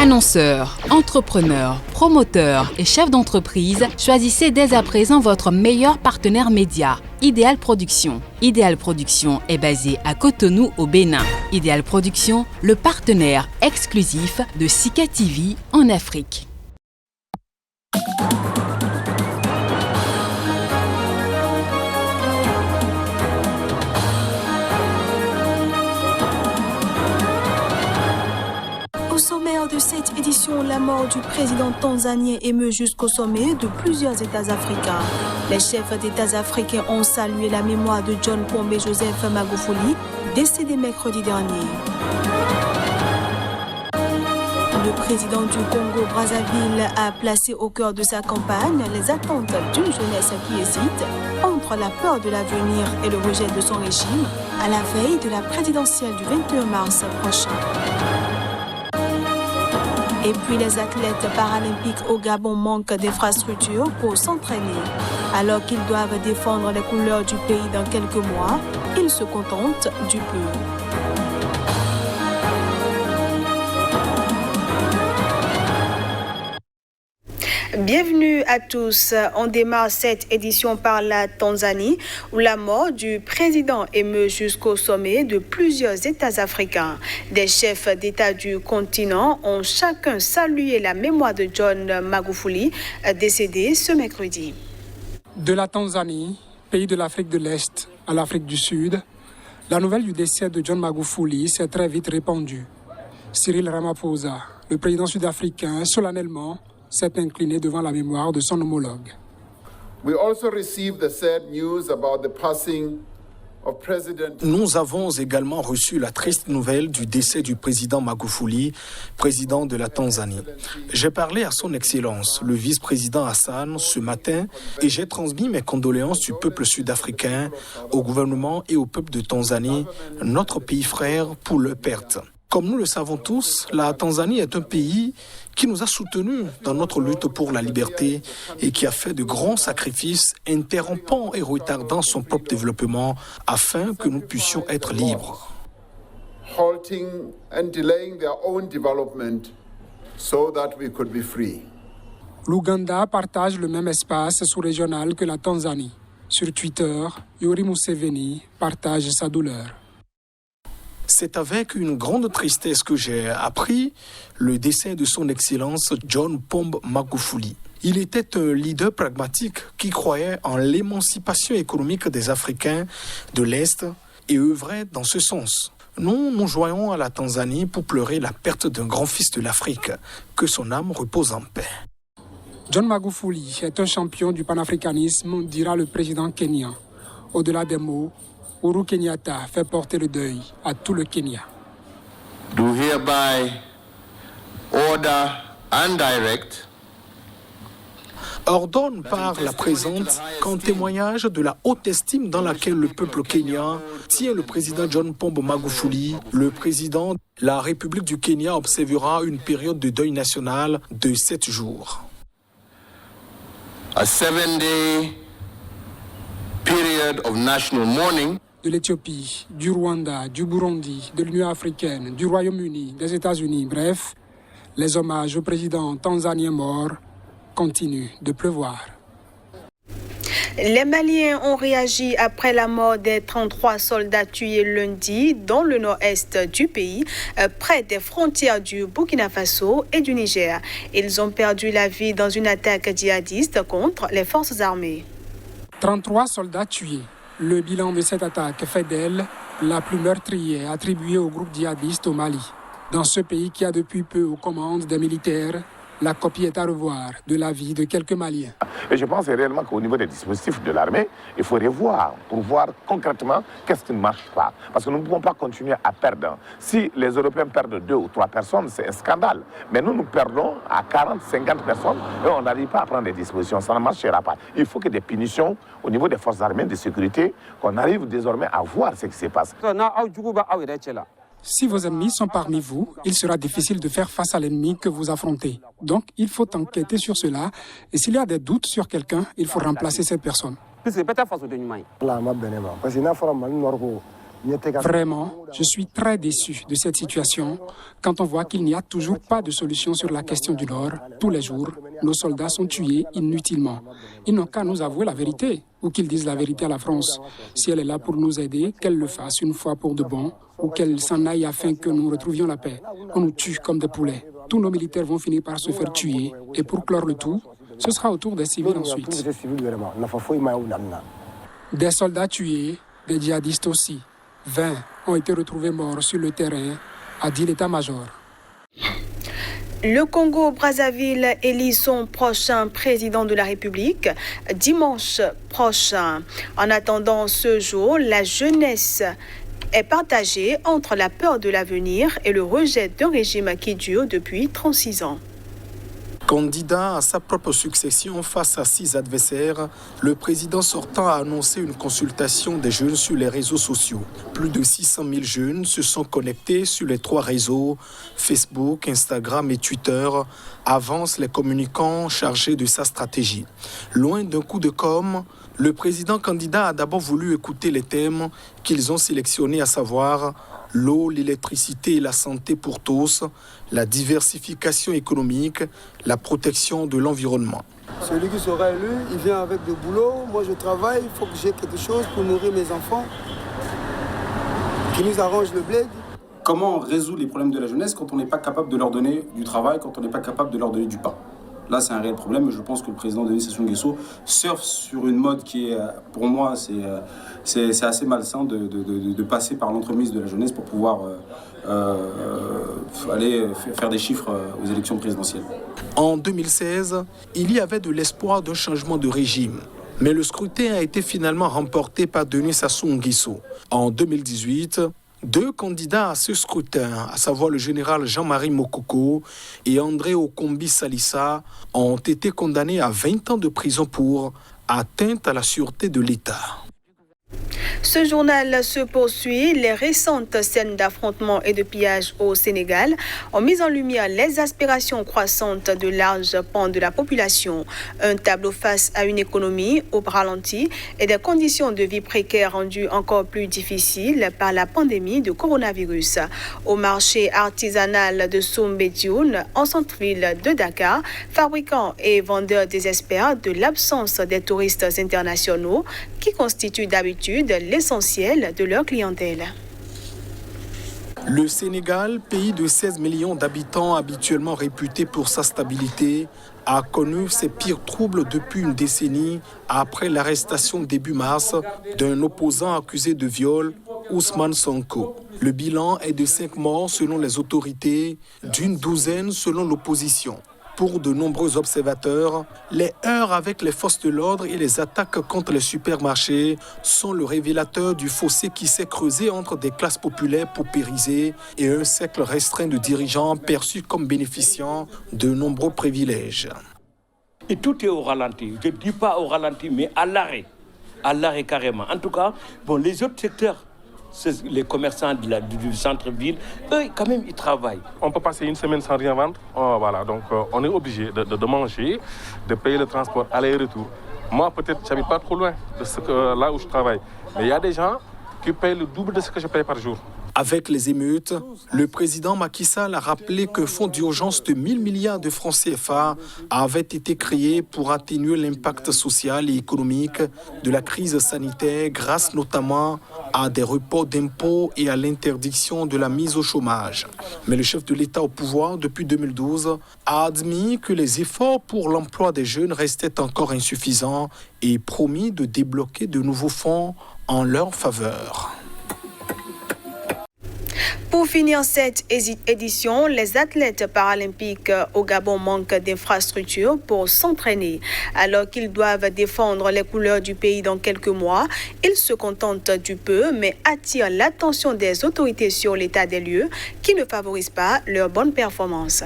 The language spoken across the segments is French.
Annonceurs, entrepreneurs, promoteurs et chefs d'entreprise, choisissez dès à présent votre meilleur partenaire média, Ideal Production. Ideal Production est basé à Cotonou au Bénin. Ideal Production, le partenaire exclusif de Sika TV en Afrique. Au sommaire de cette édition, la mort du président tanzanien émeut jusqu'au sommet de plusieurs États africains. Les chefs d'États africains ont salué la mémoire de John Pombe Joseph Magufuli, décédé mercredi dernier. Le président du Congo-Brazzaville a placé au cœur de sa campagne les attentes d'une jeunesse qui hésite entre la peur de l'avenir et le rejet de son régime à la veille de la présidentielle du 21 mars prochain. Et puis les athlètes paralympiques au Gabon manquent d'infrastructures pour s'entraîner. Alors qu'ils doivent défendre les couleurs du pays dans quelques mois, ils se contentent du peu. Bienvenue à tous. On démarre cette édition par la Tanzanie, où la mort du président émeut jusqu'au sommet de plusieurs États africains. Des chefs d'État du continent ont chacun salué la mémoire de John Magufuli, décédé ce mercredi. De la Tanzanie, pays de l'Afrique de l'Est à l'Afrique du Sud, la nouvelle du décès de John Magufuli s'est très vite répandue. Cyril Ramaphosa, le président sud-africain, solennellement s'est incliné devant la mémoire de son homologue. Nous avons également reçu la triste nouvelle du décès du président Magufuli, président de la Tanzanie. J'ai parlé à son Excellence, le vice-président Hassan, ce matin et j'ai transmis mes condoléances du peuple sud-africain au gouvernement et au peuple de Tanzanie, notre pays frère, pour leur perte. Comme nous le savons tous, la Tanzanie est un pays qui nous a soutenus dans notre lutte pour la liberté et qui a fait de grands sacrifices, interrompant et retardant son propre développement afin que nous puissions être libres. L'Ouganda partage le même espace sous-régional que la Tanzanie. Sur Twitter, Yoweri Museveni partage sa douleur. C'est avec une grande tristesse que j'ai appris le décès de son Excellence John Pombe Magufuli. Il était un leader pragmatique qui croyait en l'émancipation économique des Africains de l'Est et œuvrait dans ce sens. Nous nous joignons à la Tanzanie pour pleurer la perte d'un grand fils de l'Afrique. Que son âme repose en paix. John Magufuli est un champion du panafricanisme, dira le président kenyan. Au-delà des mots, Uhuru Kenyatta fait porter le deuil à tout le Kenya. Do hereby order and direct ordonne par la présente qu'en témoignage de la haute estime dans laquelle le peuple kenyan tient le président John Pombe Magufuli, le président de la République du Kenya observera une période de deuil national de 7 jours. A 7-day period of national mourning. De l'Éthiopie, du Rwanda, du Burundi, de l'Union africaine, du Royaume-Uni, des États-Unis, bref, les hommages au président tanzanien mort continuent de pleuvoir. Les Maliens ont réagi après la mort des 33 soldats tués lundi dans le nord-est du pays, près des frontières du Burkina Faso et du Niger. Ils ont perdu la vie dans une attaque djihadiste contre les forces armées. 33 soldats tués. Le bilan de cette attaque fait d'elle la plus meurtrière attribuée au groupe djihadiste au Mali. Dans ce pays qui a depuis peu aux commandes des militaires, la copie est à revoir de la vie de quelques Maliens. Et je pense réellement qu'au niveau des dispositifs de l'armée, il faut revoir pour voir concrètement qu'est-ce qui ne marche pas. Parce que nous ne pouvons pas continuer à perdre. Si les Européens perdent 2 ou 3 personnes, c'est un scandale. Mais nous perdons à 40, 50 personnes et on n'arrive pas à prendre des dispositions. Ça ne marchera pas. Il faut que des punitions au niveau des forces armées de sécurité, qu'on arrive désormais à voir ce qui se passe. Si vos ennemis sont parmi vous, il sera difficile de faire face à l'ennemi que vous affrontez. Donc, il faut enquêter sur cela. Et s'il y a des doutes sur quelqu'un, il faut remplacer cette personne. Vraiment, je suis très déçu de cette situation quand on voit qu'il n'y a toujours pas de solution sur la question du Nord. Tous les jours, nos soldats sont tués inutilement. Ils n'ont qu'à nous avouer la vérité ou qu'ils disent la vérité à la France. Si elle est là pour nous aider, qu'elle le fasse une fois pour de bon ou qu'elle s'en aille afin que nous retrouvions la paix. On nous tue comme des poulets. Tous nos militaires vont finir par se faire tuer et pour clore le tout, ce sera au tour des civils ensuite. Des soldats tués, des djihadistes aussi. 20 ont été retrouvés morts sur le terrain, a dit l'état-major. Le Congo-Brazzaville élit son prochain président de la République dimanche prochain. En attendant ce jour, la jeunesse est partagée entre la peur de l'avenir et le rejet d'un régime qui dure depuis 36 ans. Candidat à sa propre succession face à 6 adversaires, le président sortant a annoncé une consultation des jeunes sur les réseaux sociaux. Plus de 600 000 jeunes se sont connectés sur les 3 réseaux, Facebook, Instagram et Twitter, avancent les communicants chargés de sa stratégie. Loin d'un coup de com', le président candidat a d'abord voulu écouter les thèmes qu'ils ont sélectionnés, à savoir l'eau, l'électricité et la santé pour tous, la diversification économique, la protection de l'environnement. Celui qui sera élu, il vient avec du boulot. Moi, je travaille, il faut que j'ai quelque chose pour nourrir mes enfants, qui nous arrange le bled. Comment on résout les problèmes de la jeunesse quand on n'est pas capable de leur donner du travail, quand on n'est pas capable de leur donner du pain? Là, c'est un réel problème. Je pense que le président Denis Sassou Nguesso surfe sur une mode qui est, pour moi, c'est assez malsain de passer par l'entremise de la jeunesse pour pouvoir aller faire des chiffres aux élections présidentielles. En 2016, il y avait de l'espoir d'un changement de régime. Mais le scrutin a été finalement remporté par Denis Sassou Nguesso. En 2018, 2 candidats à ce scrutin, à savoir le général Jean-Marie Mokoko et André Okombi Salissa, ont été condamnés à 20 ans de prison pour atteinte à la sûreté de l'État. Ce journal se poursuit. Les récentes scènes d'affrontements et de pillage au Sénégal ont mis en lumière les aspirations croissantes de larges pans de la population. Un tableau face à une économie au ralenti et des conditions de vie précaires rendues encore plus difficiles par la pandémie de coronavirus. Au marché artisanal de Soumbédioune, en centre-ville de Dakar, fabricants et vendeurs désespèrent de l'absence des touristes internationaux qui constituent d'habitude l'essentiel de leur clientèle. Le Sénégal, pays de 16 millions d'habitants habituellement réputé pour sa stabilité, a connu ses pires troubles depuis une décennie après l'arrestation début mars d'un opposant accusé de viol, Ousmane Sonko. Le bilan est de 5 morts selon les autorités, d'une douzaine selon l'opposition. Pour de nombreux observateurs, les heurts avec les forces de l'ordre et les attaques contre les supermarchés sont le révélateur du fossé qui s'est creusé entre des classes populaires paupérisées et un cercle restreint de dirigeants perçus comme bénéficiant de nombreux privilèges. Et tout est au ralenti. Je ne dis pas au ralenti, mais à l'arrêt carrément. En tout cas, les autres secteurs, les commerçants du centre-ville, eux, quand même, ils travaillent. On peut passer une semaine sans rien vendre. Voilà, donc on est obligé de manger, de payer le transport aller-retour. Moi, peut-être, je n'habite pas trop loin de là où je travaille. Mais il y a des gens qui payent le double de ce que je paye par jour. Avec les émeutes, le président Macky Sall a rappelé qu'un fonds d'urgence de 1 000 milliards de francs CFA avait été créé pour atténuer l'impact social et économique de la crise sanitaire grâce notamment à des reports d'impôts et à l'interdiction de la mise au chômage. Mais le chef de l'État au pouvoir depuis 2012 a admis que les efforts pour l'emploi des jeunes restaient encore insuffisants et promis de débloquer de nouveaux fonds en leur faveur. Pour finir cette édition, les athlètes paralympiques au Gabon manquent d'infrastructures pour s'entraîner. Alors qu'ils doivent défendre les couleurs du pays dans quelques mois, ils se contentent du peu, mais attirent l'attention des autorités sur l'état des lieux qui ne favorise pas leur bonne performance.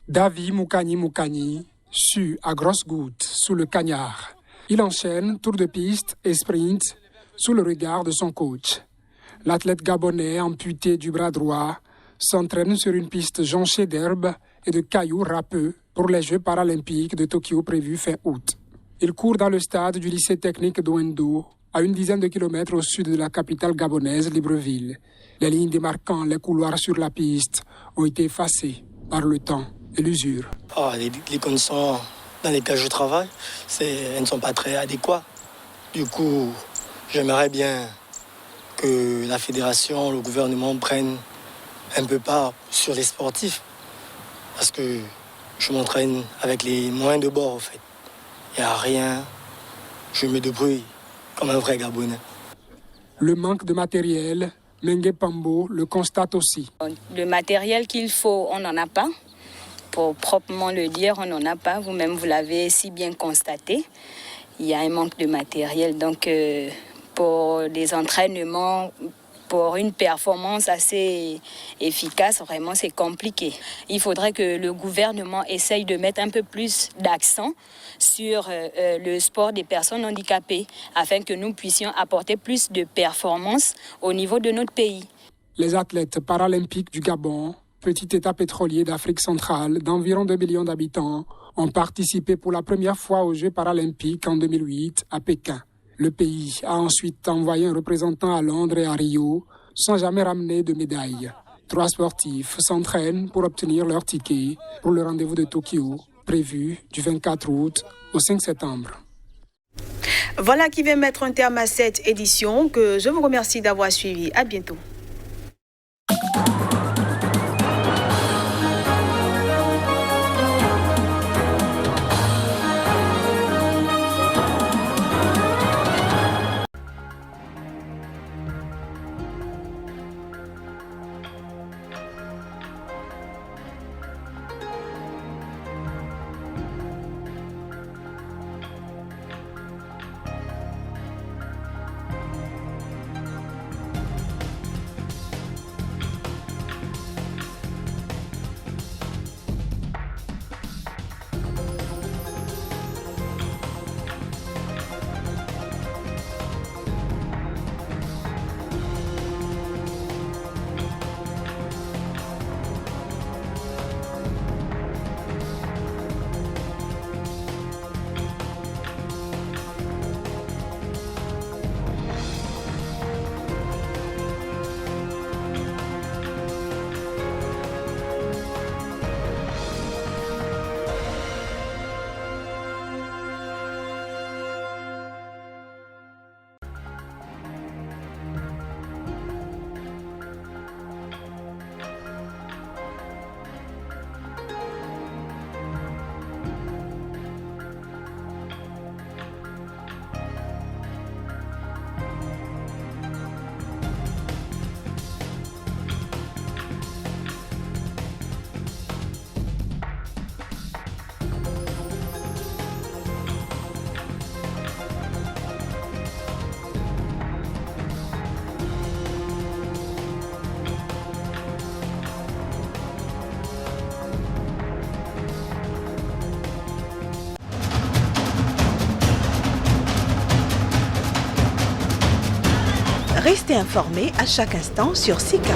David Moukani sue à grosses gouttes sous le cagnard. Il enchaîne tour de piste et sprint sous le regard de son coach. L'athlète gabonais amputé du bras droit s'entraîne sur une piste jonchée d'herbes et de cailloux râpeux pour les Jeux paralympiques de Tokyo prévus fin août. Il court dans le stade du lycée technique d'Owendo à une dizaine de kilomètres au sud de la capitale gabonaise, Libreville. Les lignes démarquant les couloirs sur la piste ont été effacées par le temps et l'usure. Les conditions dans lesquelles je travaille, elles ne sont pas très adéquates. Du coup, j'aimerais bien que la fédération, le gouvernement prennent un peu part sur les sportifs. Parce que je m'entraîne avec les moyens de bord, en fait. Il n'y a rien. Je me débrouille comme un vrai Gabonais. Le manque de matériel, Mengue Pambo le constate aussi. Le matériel qu'il faut, on n'en a pas. Pour proprement le dire, on n'en a pas. Vous-même, vous l'avez si bien constaté. Il y a un manque de matériel. Donc, pour des entraînements, pour une performance assez efficace, vraiment, c'est compliqué. Il faudrait que le gouvernement essaye de mettre un peu plus d'accent sur le sport des personnes handicapées, afin que nous puissions apporter plus de performances au niveau de notre pays. Les athlètes paralympiques du Gabon, petit État pétrolier d'Afrique centrale d'environ 2 millions d'habitants, ont participé pour la première fois aux Jeux paralympiques en 2008 à Pékin. Le pays a ensuite envoyé un représentant à Londres et à Rio, sans jamais ramener de médaille. 3 sportifs s'entraînent pour obtenir leur ticket pour le rendez-vous de Tokyo, prévu du 24 août au 5 septembre. Voilà qui va mettre un terme à cette édition que je vous remercie d'avoir suivi. À bientôt. Restez informés à chaque instant sur SICA.